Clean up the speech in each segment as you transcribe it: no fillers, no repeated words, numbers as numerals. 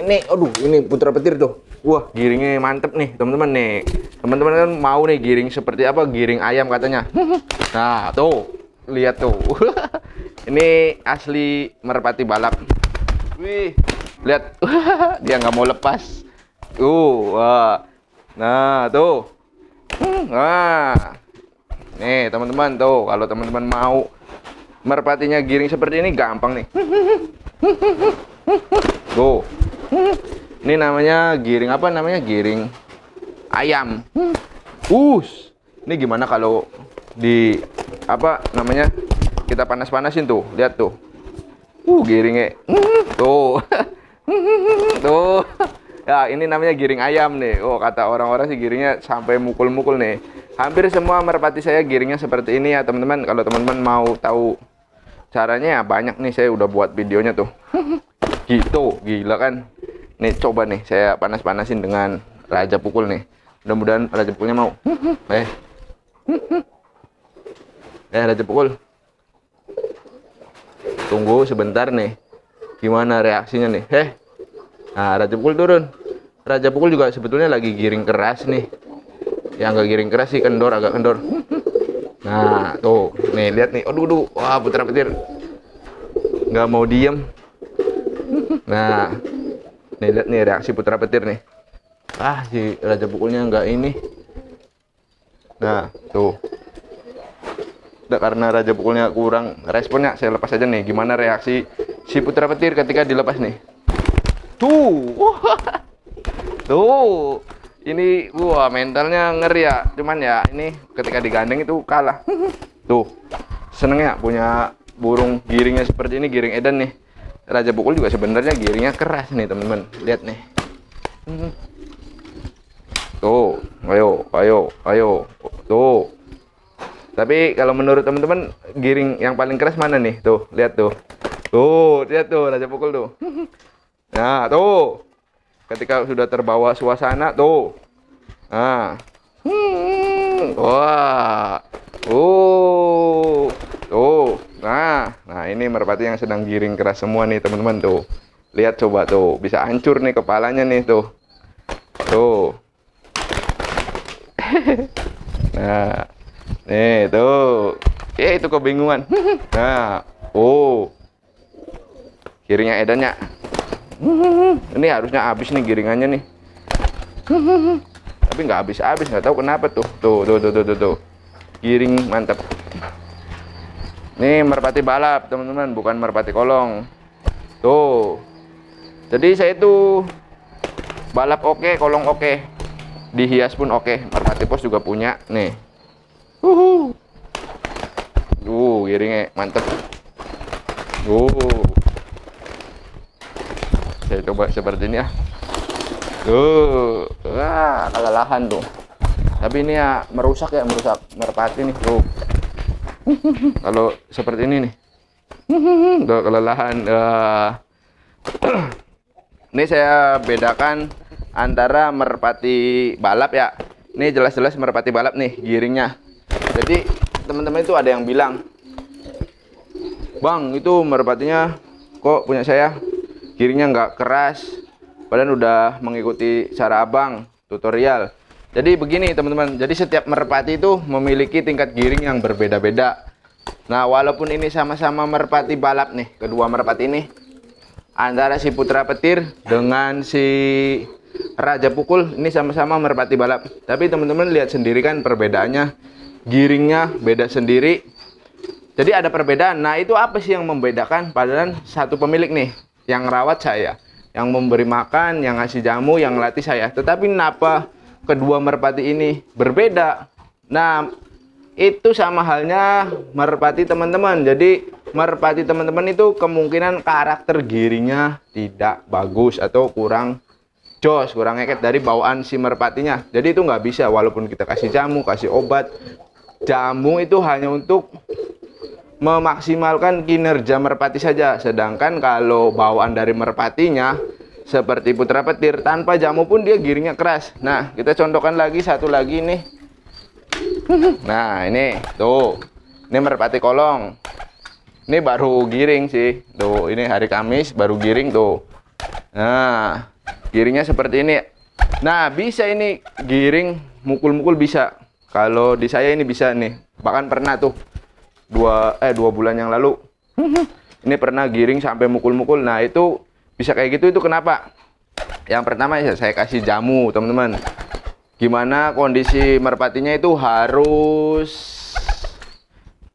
Nih, aduh, ini putra petir tuh. Wah, giringnya mantep nih, teman-teman nih. Teman-teman kan mau nih giring seperti apa? Giring ayam katanya. Nah, tuh, lihat tuh. Ini asli merpati balap. Wih, lihat. Dia nggak mau lepas. Wah. Nah, tuh. Nah. Nih, teman-teman tuh, kalau teman-teman mau merpatinya giring seperti ini gampang nih. Tuh. Ini namanya giring apa namanya? Giring ayam. Ini gimana kalau di apa namanya? Kita panas-panasin tuh. Lihat tuh. Giringnya. Tuh. Tuh. Ya, ini namanya giring ayam nih. Oh, kata orang-orang sih giringnya sampai mukul-mukul nih. Hampir semua merpati saya giringnya seperti ini ya, teman-teman. Kalau teman-teman mau tahu caranya ya banyak nih, saya udah buat videonya tuh. Gitu, gila kan? Nih coba nih saya panas-panasin dengan raja pukul nih. Mudah-mudahan raja pukulnya mau. Raja pukul. Tunggu sebentar nih. Gimana reaksinya nih? Nah, raja pukul turun. Raja pukul juga sebetulnya lagi giring keras nih. Yang nggak giring keras sih kendor, agak kendor. Nah, tuh. Nih lihat nih. Aduh. Wah, putra petir. Nggak mau diem. Nah, nih lihat nih reaksi putra petir nih. Si raja pukulnya nggak ini. Nah, tuh. Udah, karena raja pukulnya kurang responnya, saya lepas aja nih. Gimana reaksi si putra petir ketika dilepas nih? Tuh. Tuh. Ini mentalnya ngeri ya. Cuman ya ini ketika digandeng itu kalah. Tuh. Seneng ya punya burung giringnya seperti ini, giring edan nih. Raja pukul juga sebenarnya giringnya keras nih, teman-teman. Lihat nih. Tuh, ayo. Tuh. Tapi kalau menurut teman-teman giring yang paling keras mana nih? Tuh, lihat tuh. Tuh, lihat tuh raja pukul tuh. Nah, tuh. Ketika sudah terbawa suasana tuh. Nah. Wah. Tuh. Nah, ini merpati yang sedang giring keras semua nih, teman-teman tuh. Lihat coba tuh, bisa hancur nih kepalanya nih tuh. Tuh. Nah. Nih tuh. Itu kebingungan. Nah, giringnya edannya. Ini harusnya habis nih giringannya nih. Tapi nggak habis-habis, nggak tahu kenapa tuh. Tuh. Giring mantap. Ini merpati balap, teman-teman, bukan merpati kolong. Tuh. Jadi saya itu balap oke, kolong oke. Dihias pun oke. Merpati pos juga punya nih. Giringnya mantep. Saya coba seperti ini ya. Kelelahan tuh. Tapi ini ya merusak merpati nih tuh. Kalau seperti ini nih. Udah kelelahan. Ini saya bedakan antara merpati balap ya. Ini jelas-jelas merpati balap nih giringnya. Jadi teman-teman itu ada yang bilang, "Bang, itu merpatinya kok punya saya giringnya nggak keras, padahal udah mengikuti cara abang tutorial." Jadi begini teman-teman, jadi setiap merpati itu memiliki tingkat giring yang berbeda-beda. Nah, walaupun ini sama-sama merpati balap nih, kedua merpati ini, antara si putra petir dengan si raja pukul, ini sama-sama merpati balap. Tapi teman-teman lihat sendiri kan perbedaannya, giringnya beda sendiri. Jadi ada perbedaan. Nah, itu apa sih yang membedakan? Padahal satu pemilik nih, yang rawat saya, yang memberi makan, yang ngasih jamu, yang latih saya. Tetapi kenapa kedua merpati ini berbeda? Nah, itu sama halnya merpati teman-teman. Jadi merpati teman-teman itu kemungkinan karakter giringnya tidak bagus atau kurang jos, kurang ngeket dari bawaan si merpatinya. Jadi itu nggak bisa, walaupun kita kasih jamu, kasih obat. Jamu itu hanya untuk memaksimalkan kinerja merpati saja. Sedangkan kalau bawaan dari merpatinya seperti putra petir, tanpa jamu pun dia giringnya keras. Nah, kita contohkan lagi satu lagi nih. Nah, ini tuh. Ini merpati kolong. Ini baru giring sih. Tuh, ini hari Kamis baru giring tuh. Nah, Giringnya seperti ini. Nah, bisa ini giring mukul-mukul bisa. Kalau di saya ini bisa nih. Bahkan pernah tuh dua bulan yang lalu. Ini pernah giring sampai mukul-mukul. Nah, itu bisa kayak gitu itu kenapa? Yang pertama ya saya kasih jamu, teman-teman. Gimana kondisi merpatinya itu harus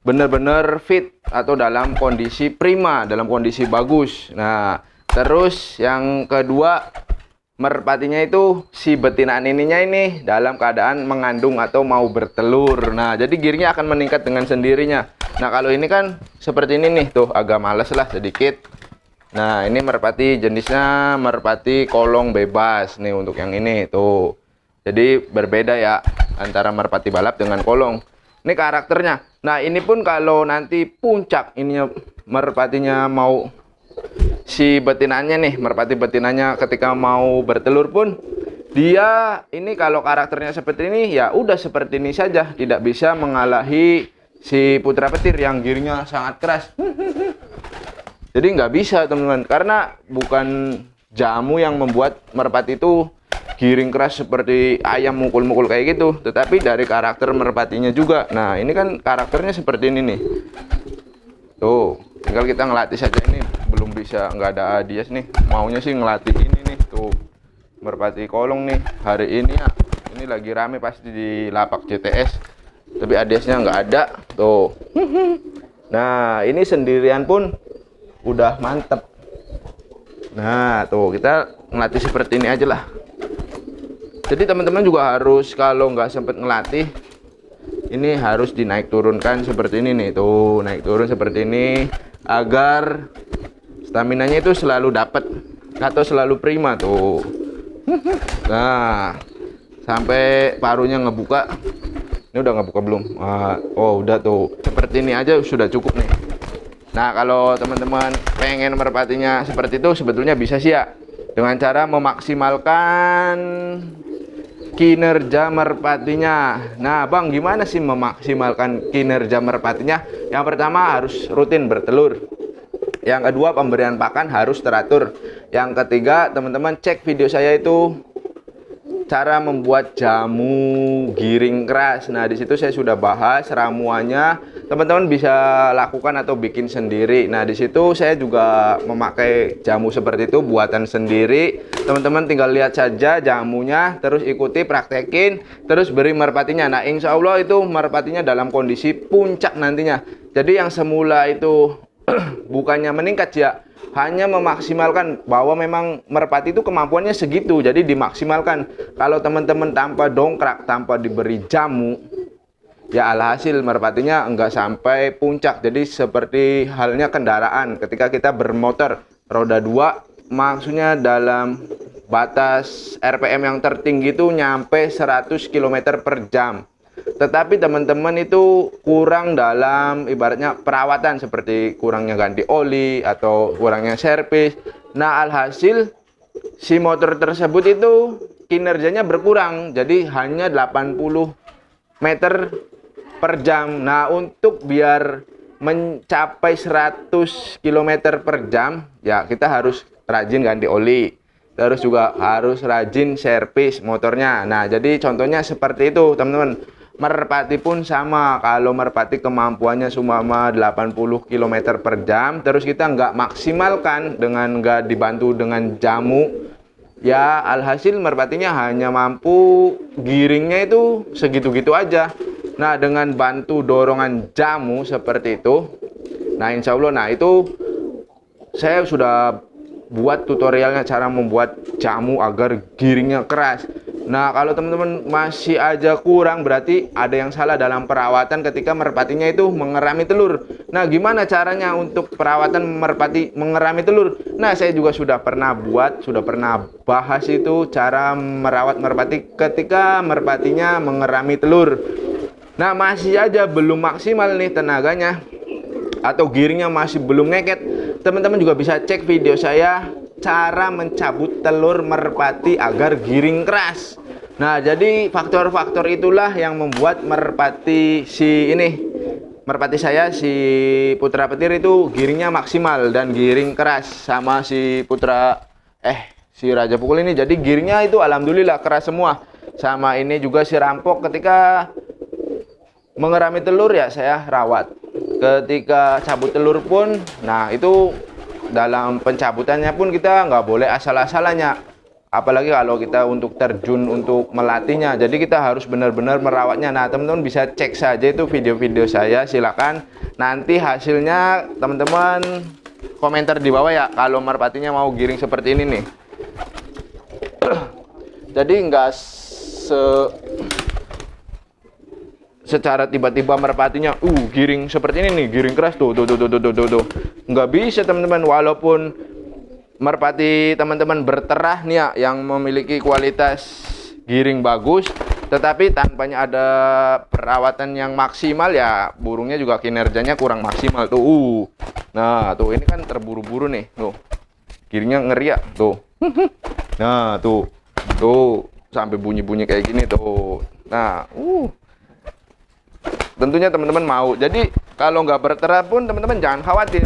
benar-benar fit atau dalam kondisi prima, dalam kondisi bagus. Nah, terus yang kedua, merpatinya itu si betina ininya ini dalam keadaan mengandung atau mau bertelur. Nah, jadi giringnya akan meningkat dengan sendirinya. Nah, kalau ini kan seperti ini nih, tuh agak males lah sedikit. Nah, ini merpati jenisnya merpati kolong bebas nih untuk yang ini tuh. Jadi berbeda ya antara merpati balap dengan kolong. Ini karakternya. Nah, ini pun kalau nanti puncak ininya merpatinya mau si betinanya nih, merpati betinanya ketika mau bertelur pun dia ini kalau karakternya seperti ini ya udah seperti ini saja, tidak bisa mengalahi si putra petir yang giringnya sangat keras. Jadi nggak bisa teman-teman, karena bukan jamu yang membuat merpati itu giring keras seperti ayam mukul-mukul kayak gitu, tetapi dari karakter merpatinya juga. Nah, ini kan karakternya seperti ini nih. Tuh, tinggal kita ngelatih saja. Ini belum bisa, nggak ada adias nih. Maunya sih ngelatih ini nih. Tuh, merpati kolong nih. Hari ini ya, ini lagi rame pasti di lapak CTS. Tapi adiasnya nggak ada. Tuh. Nah, ini sendirian pun udah mantep. Nah, tuh kita ngelatih seperti ini aja lah. Jadi teman-teman juga harus kalau nggak sempet ngelatih, ini harus dinaik turunkan seperti ini nih. Tuh, naik turun seperti ini agar staminanya itu selalu dapat atau selalu prima tuh. Nah, sampai paruhnya ngebuka. Ini udah ngebuka belum? Oh, udah tuh. Seperti ini aja sudah cukup nih. Nah, kalau teman-teman pengen merpatinya seperti itu sebetulnya bisa sih ya, dengan cara memaksimalkan kinerja merpatinya. Nah, Bang, gimana sih memaksimalkan kinerja merpatinya? Yang pertama harus rutin bertelur. Yang kedua, pemberian pakan harus teratur. Yang ketiga, teman-teman cek video saya itu cara membuat jamu giring keras. Nah, di situ saya sudah bahas ramuannya. Teman-teman bisa lakukan atau bikin sendiri. Nah, di situ saya juga memakai jamu seperti itu buatan sendiri. Teman-teman tinggal lihat saja jamunya, terus ikuti, praktekin, terus beri merpatinya. Nah, insya Allah itu merpatinya dalam kondisi puncak nantinya. Jadi yang semula itu bukannya meningkat ya, hanya memaksimalkan bahwa memang merpati itu kemampuannya segitu, jadi dimaksimalkan. Kalau teman-teman tanpa dongkrak, tanpa diberi jamu, ya alhasil merpatinya enggak sampai puncak. Jadi seperti halnya kendaraan, ketika kita bermotor roda 2, maksudnya dalam batas RPM yang tertinggi itu nyampe 100 km per jam. Tetapi teman-teman itu kurang dalam ibaratnya perawatan, seperti kurangnya ganti oli atau kurangnya servis. Nah, alhasil si motor tersebut itu kinerjanya berkurang, jadi hanya 80 meter per jam. Nah, untuk biar mencapai 100 km per jam ya kita harus rajin ganti oli, terus juga harus rajin servis motornya. Nah, jadi contohnya seperti itu teman-teman. Merpati pun sama, kalau merpati kemampuannya seumpama 80 km per jam, terus kita nggak maksimalkan dengan nggak dibantu dengan jamu, ya alhasil merpatinya hanya mampu giringnya itu segitu-gitu aja. Nah, dengan bantu dorongan jamu seperti itu, nah insya Allah, nah itu saya sudah buat tutorialnya cara membuat jamu agar giringnya keras. Nah, kalau teman-teman masih aja kurang, berarti ada yang salah dalam perawatan ketika merpatinya itu mengerami telur. Nah, gimana caranya untuk perawatan merpati mengerami telur? Nah, saya juga sudah pernah bahas itu cara merawat merpati ketika merpatinya mengerami telur. Nah, masih aja belum maksimal nih tenaganya atau giringnya masih belum ngeket. Teman-teman juga bisa cek video saya cara mencabut telur merpati agar giring keras. Nah, jadi faktor-faktor itulah yang membuat merpati saya si putra petir itu giringnya maksimal dan giring keras sama si si Raja Pukul ini. Jadi giringnya itu alhamdulillah keras semua. Sama ini juga si Rampok ketika mengerami telur ya saya rawat. Ketika cabut telur pun, nah itu dalam pencabutannya pun kita nggak boleh asal-asalannya. Apalagi kalau kita untuk terjun untuk melatihnya. Jadi kita harus benar-benar merawatnya. Nah teman-teman bisa cek saja itu video-video saya, silakan. Nanti hasilnya teman-teman komentar di bawah ya kalau merpatinya mau giring seperti ini nih. Jadi nggak secara tiba-tiba merpatinya giring seperti ini nih, giring keras tuh. Nggak bisa teman-teman, walaupun merpati teman-teman berterah nih ya, yang memiliki kualitas giring bagus, tetapi tanpanya ada perawatan yang maksimal ya burungnya juga kinerjanya kurang maksimal tuh. Nah tuh ini kan terburu-buru nih tuh, giringnya ngeri ya tuh. Nah tuh sampai bunyi-bunyi kayak gini tuh. Nah tentunya teman-teman mau. Jadi kalau nggak berterah pun teman-teman jangan khawatir.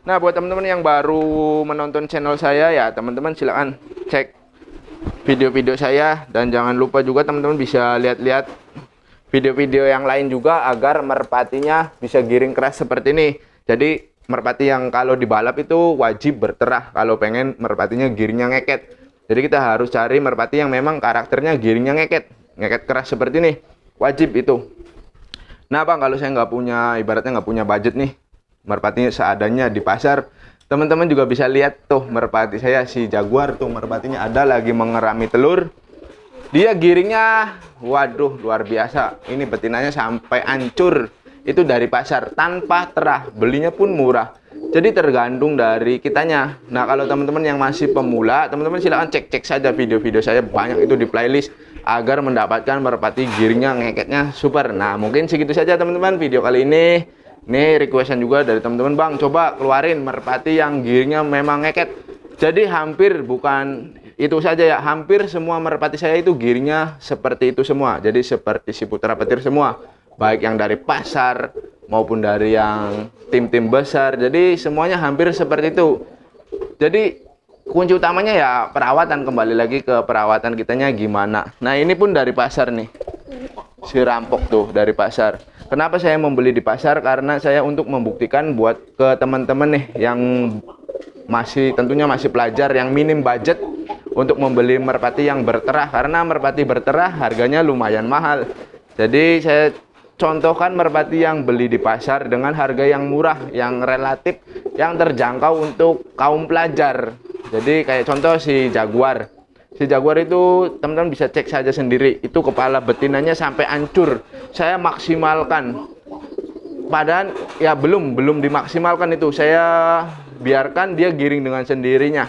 Nah buat teman-teman yang baru menonton channel saya ya teman-teman silakan cek video-video saya, dan jangan lupa juga teman-teman bisa lihat-lihat video-video yang lain juga agar merpatinya bisa giring keras seperti ini. Jadi merpati yang kalau dibalap itu wajib berterah kalau pengen merpatinya giringnya ngeket. Jadi kita harus cari merpati yang memang karakternya giringnya ngeket keras seperti ini, wajib itu. Nah bang, kalau saya nggak punya, ibaratnya nggak punya budget nih, merpatinya seadanya di pasar, teman-teman juga bisa lihat tuh merpati saya si Jaguar tuh, merpatinya ada lagi mengerami telur. Dia giringnya waduh luar biasa. Ini betinanya sampai hancur. Itu dari pasar tanpa terah, belinya pun murah. Jadi tergantung dari kitanya. Nah kalau teman-teman yang masih pemula, teman-teman silahkan cek-cek saja video-video saya, banyak itu di playlist agar mendapatkan merpati giringnya ngeketnya super. Nah mungkin segitu saja teman-teman video kali ini. Ini requestan juga dari teman-teman, bang coba keluarin merpati yang giringnya memang ngeket. Jadi hampir bukan itu saja ya, hampir semua merpati saya itu giringnya seperti itu semua. Jadi seperti si putra petir semua, baik yang dari pasar maupun dari yang tim-tim besar. Jadi semuanya hampir seperti itu. Jadi kunci utamanya ya perawatan, kembali lagi ke perawatan kitanya gimana. Nah ini pun dari pasar nih, si Rampok tuh dari pasar. Kenapa saya membeli di pasar? Karena saya untuk membuktikan buat ke teman-teman nih yang tentunya masih pelajar, yang minim budget untuk membeli merpati yang berterah. Karena merpati berterah harganya lumayan mahal. Jadi saya contohkan merpati yang beli di pasar dengan harga yang murah, yang relatif, yang terjangkau untuk kaum pelajar. Jadi kayak contoh si Jaguar. Si Jaguar itu teman-teman bisa cek saja sendiri, itu kepala betinanya sampai hancur. Saya maksimalkan, padahal ya belum dimaksimalkan itu. Saya biarkan dia giring dengan sendirinya.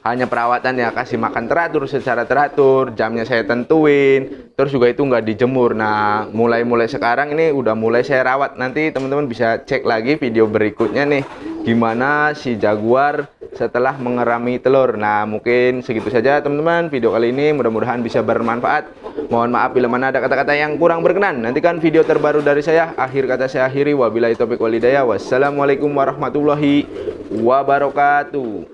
Hanya perawatan ya, kasih makan teratur secara teratur, jamnya saya tentuin, terus juga itu nggak dijemur. Nah mulai sekarang ini udah mulai saya rawat. Nanti teman-teman bisa cek lagi video berikutnya nih, gimana si Jaguar setelah mengerami telur. Nah mungkin segitu saja teman-teman video kali ini, mudah-mudahan bisa bermanfaat. Mohon maaf bila mana ada kata-kata yang kurang berkenan. Nantikan video terbaru dari saya. Akhir kata saya akhiri, wabillahi taufiq wal hidayah. Wassalamualaikum warahmatullahi wabarakatuh.